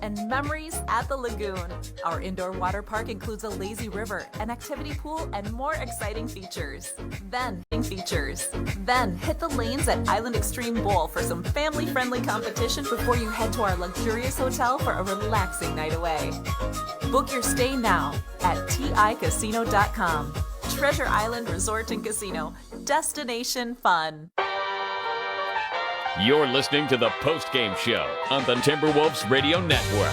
and memories at the lagoon. Our indoor water park includes a lazy river, an activity pool, and more exciting features. Then hit the lanes at Island Extreme Bowl for some family-friendly competition before you head to our luxurious hotel for a relaxing night away. Book your stay now at ticasino.com. Treasure Island Resort and Casino. Destination fun. You're listening to the postgame show on the Timberwolves Radio Network.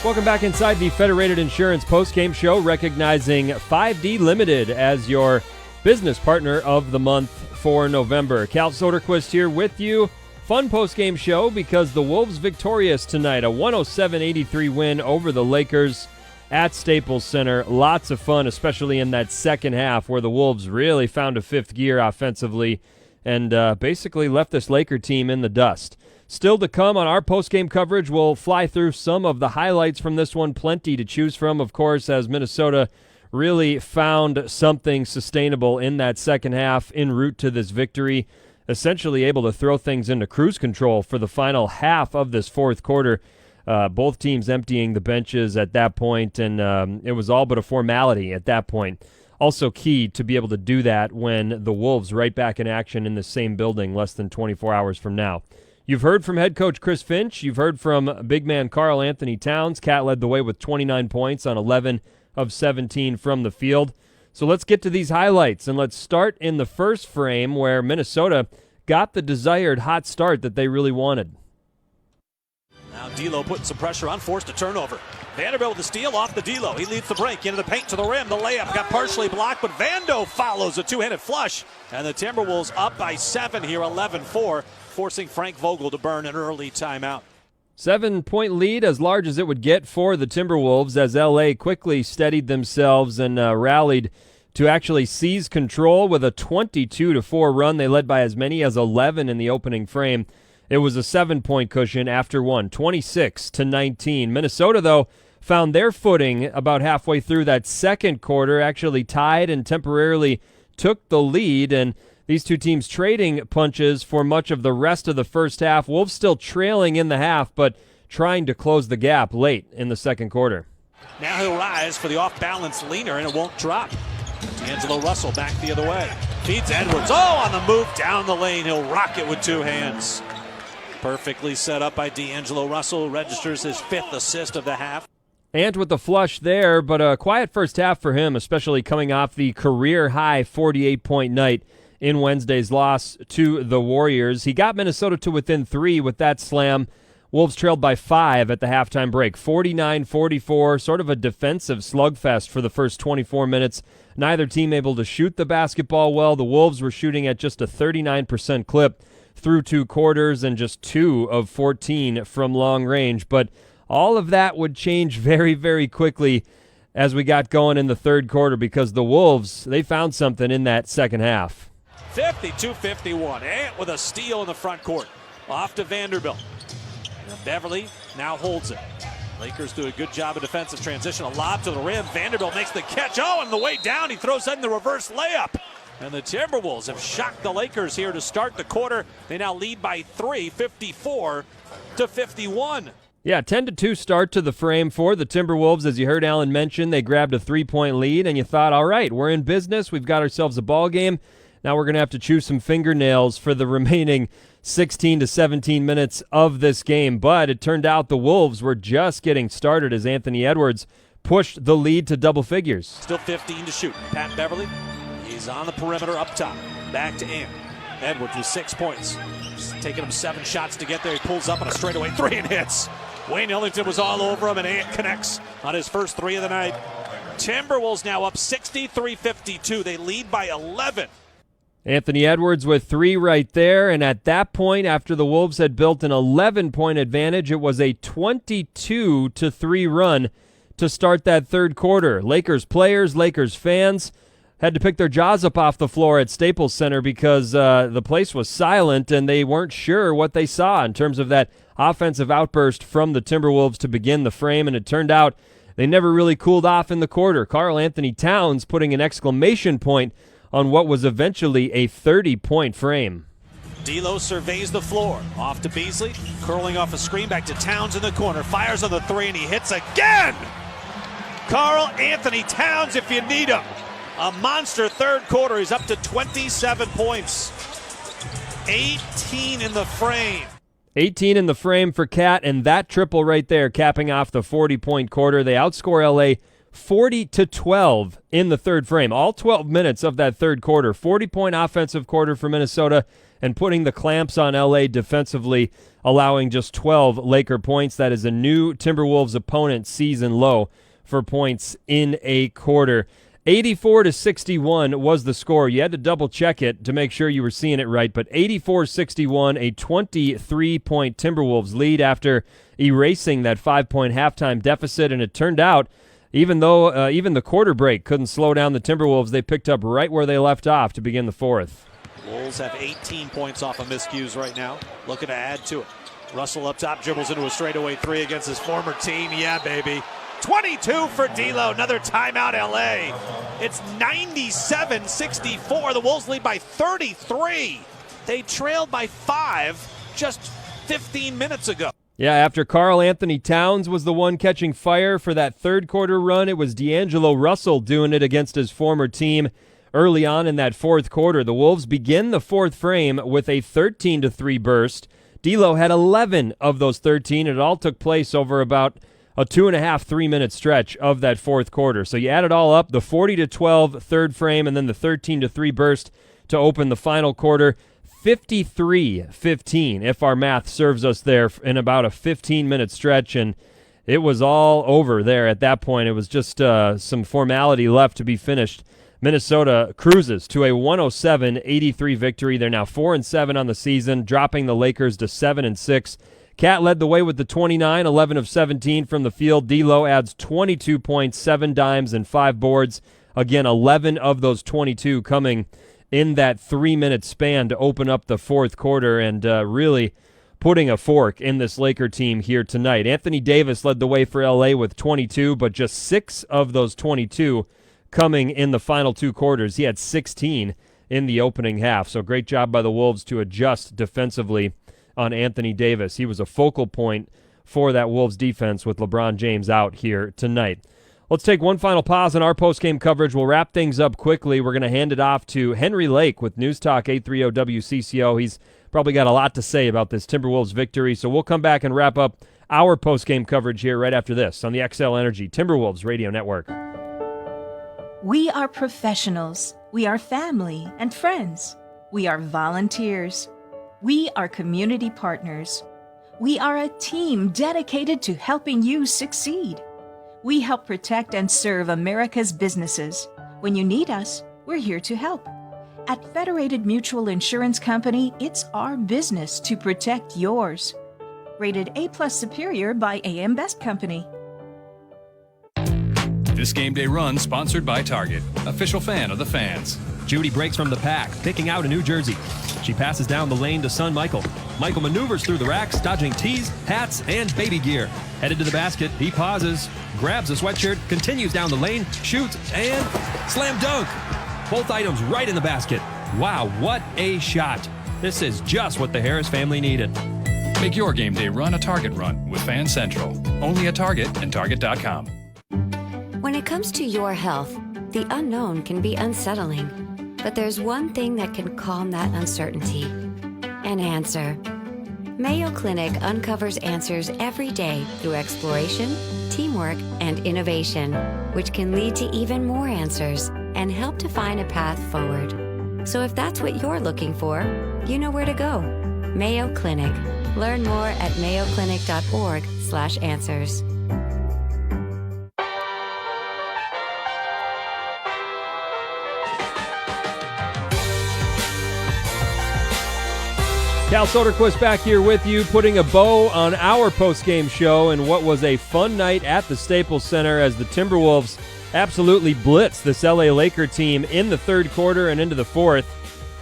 Welcome back inside the Federated Insurance postgame show, recognizing 5D Limited as your business partner of the month for November. Cal Soderquist here with you. Fun postgame show because the Wolves victorious tonight, a 107-83 win over the Lakers at Staples Center. Lots of fun, especially in that second half where the Wolves really found a fifth gear offensively and basically left this Laker team in the dust. Still to come on our postgame coverage, we'll fly through some of the highlights from this one. Plenty to choose from, of course, as Minnesota really found something sustainable in that second half en route to this victory, essentially able to throw things into cruise control for the final half of this fourth quarter. Both teams emptying the benches at that point, and it was all but a formality at that point. Also key to be able to do that when the Wolves right back in action in the same building less than 24 hours from now. You've heard from head coach Chris Finch. You've heard from big man Karl Anthony Towns. Cat led the way with 29 points on 11 of 17 from the field. So let's get to these highlights, and let's start in the first frame where Minnesota got the desired hot start that they really wanted. Now D'Lo putting some pressure on, forced a turnover. Vanderbilt with the steal off the D'Lo. He leads the break into the paint to the rim. The layup got partially blocked, but Vando follows a two-handed flush. And the Timberwolves up by 7 here, 11-4, forcing Frank Vogel to burn an early timeout. 7-point lead, as large as it would get for the Timberwolves, as L.A. quickly steadied themselves and rallied to actually seize control with a 22-4 run. They led by as many as 11 in the opening frame. It was a 7-point cushion after one, 26-19. Minnesota, though, found their footing about halfway through that second quarter, actually tied and temporarily took the lead, and these two teams trading punches for much of the rest of the first half. Wolves still trailing in the half, but trying to close the gap late in the second quarter. Now he'll rise for the off-balance leaner, and it won't drop. D'Angelo Russell back the other way. Feeds Edwards. Oh, on the move down the lane. He'll rock it with two hands. Perfectly set up by D'Angelo Russell. Registers his 5th assist of the half. Ant with the flush there, but a quiet first half for him, especially coming off the career-high 48-point night in Wednesday's loss to the Warriors. He got Minnesota to within 3 with that slam. Wolves trailed by 5 at the halftime break, 49-44, sort of a defensive slugfest for the first 24 minutes. Neither team able to shoot the basketball well. The Wolves were shooting at just a 39% clip through 2 quarters and just 2 of 14 from long range. But all of that would change very, very quickly as we got going in the third quarter because the Wolves, they found something in that second half. 52-51. Ant with a steal in the front court. Off to Vanderbilt. And Beverly now holds it. Lakers do a good job of defensive transition. A lob to the rim. Vanderbilt makes the catch. Oh, on the way down, he throws in the reverse layup. And the Timberwolves have shocked the Lakers here to start the quarter. They now lead by 3, 54-51. Yeah, 10-2 start to the frame for the Timberwolves. As you heard Alan mention, they grabbed a 3-point lead, and you thought, all right, we're in business. We've got ourselves a ball game. Now we're going to have to chew some fingernails for the remaining 16 to 17 minutes of this game. But it turned out the Wolves were just getting started as Anthony Edwards pushed the lead to double figures. Still 15 to shoot. Pat Beverly. He's on the perimeter up top. Back to Ant. Edwards with 6 points. Just taking him 7 shots to get there. He pulls up on a straightaway 3 and hits. Wayne Ellington was all over him, and Ant connects on his first 3 of the night. Timberwolves now up 63-52. They lead by 11. Anthony Edwards with 3 right there, and at that point, after the Wolves had built an 11-point advantage, it was a 22-3 run to start that third quarter. Lakers players, Lakers fans had to pick their jaws up off the floor at Staples Center because the place was silent and they weren't sure what they saw in terms of that offensive outburst from the Timberwolves to begin the frame, and it turned out they never really cooled off in the quarter. Karl Anthony Towns putting an exclamation point on what was eventually a 30-point frame. D'Lo surveys the floor. Off to Beasley, curling off a screen, back to Towns in the corner. Fires on the three, and he hits again! Karl Anthony Towns, if you need him. A monster third quarter. He's up to 27 points. 18 in the frame. 18 in the frame for Cat, and that triple right there capping off the 40-point quarter. They outscore LA 40-12 in the third frame. All 12 minutes of that third quarter. 40-point offensive quarter for Minnesota, and putting the clamps on LA defensively, allowing just 12 Laker points. That is a new Timberwolves opponent season low for points in a quarter. 84-61 was the score. You had to double check it to make sure you were seeing it right, but 84-61, a 23-point Timberwolves lead after erasing that 5-point halftime deficit, and it turned out, even though even the quarter break couldn't slow down the Timberwolves, they picked up right where they left off to begin the fourth. Wolves have 18 points off of miscues right now, looking to add to it. Russell up top, dribbles into a straightaway three against his former team. Yeah, baby. 22 for D'Lo, another timeout LA. It's 97-64. The Wolves lead by 33. They trailed by 5 just 15 minutes ago. Yeah, after Karl Anthony Towns was the one catching fire for that third quarter run, it was D'Angelo Russell doing it against his former team early on in that fourth quarter. The Wolves begin the fourth frame with a 13-3 burst. D'Lo had 11 of those 13. It all took place over about a 2.5-3-minute stretch of that fourth quarter. So you add it all up, the 40-12 third frame and then the 13-3 burst to open the final quarter. 53-15, if our math serves us there, in about a 15-minute stretch, and it was all over there at that point. It was just some formality left to be finished. Minnesota cruises to a 107-83 victory. They're now 4-7 on the season, dropping the Lakers to 7-6. Cat led the way with the 29, 11 of 17 from the field. D'Lo adds 22 points, 7 dimes, and 5 boards. Again, 11 of those 22 coming in that 3-minute span to open up the fourth quarter, and really putting a fork in this Laker team here tonight. Anthony Davis led the way for LA with 22, but just 6 of those 22 coming in the final 2 quarters. He had 16 in the opening half, so great job by the Wolves to adjust defensively on Anthony Davis. He was a focal point for that Wolves defense with LeBron James out here tonight. Let's take one final pause in our post-game coverage. We'll wrap things up quickly. We're going to hand it off to Henry Lake with News Talk 830 WCCO. He's probably got a lot to say about this Timberwolves victory, so we'll come back and wrap up our post-game coverage here right after this on the XL Energy Timberwolves Radio Network. We are professionals. We are family and friends. We are volunteers. We are community partners. We are a team dedicated to helping you succeed. We help protect and serve America's businesses. When you need us, we're here to help. At Federated Mutual Insurance Company, it's our business to protect yours. Rated A+ Superior by AM Best Company. This game day run sponsored by Target, official fan of the fans. Judy breaks from the pack, picking out a New Jersey. She passes down the lane to son Michael. Michael maneuvers through the racks, dodging tees, hats, and baby gear. Headed to the basket, he pauses, grabs a sweatshirt, continues down the lane, shoots, and slam dunk! Both items right in the basket. Wow, what a shot. This is just what the Harris family needed. Make your game day run a Target run with Fan Central. Only at Target and Target.com. When it comes to your health, the unknown can be unsettling. But there's one thing that can calm that uncertainty. An answer. Mayo Clinic uncovers answers every day through exploration, teamwork, and innovation, which can lead to even more answers and help to find a path forward. So if that's what you're looking for, you know where to go. Mayo Clinic. Learn more at mayoclinic.org/answers. Cal Soderquist back here with you, putting a bow on our post-game show and what was a fun night at the Staples Center as the Timberwolves absolutely blitzed this LA Laker team in the third quarter and into the fourth,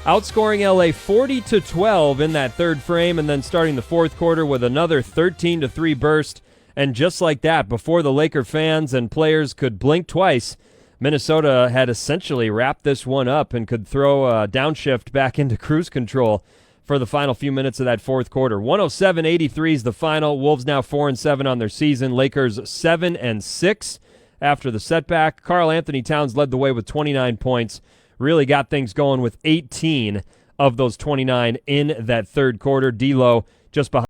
outscoring LA 40-12 in that third frame, and then starting the fourth quarter with another 13-3 burst. And just like that, before the Laker fans and players could blink twice, Minnesota had essentially wrapped this one up and could throw a downshift back into cruise control. for the final few minutes of that fourth quarter. 107-83 is the final. Wolves now 4-7 on their season. Lakers 7-6 after the setback. Karl Anthony Towns led the way with 29 points. Really got things going with 18 of those 29 in that third quarter. D'Lo just behind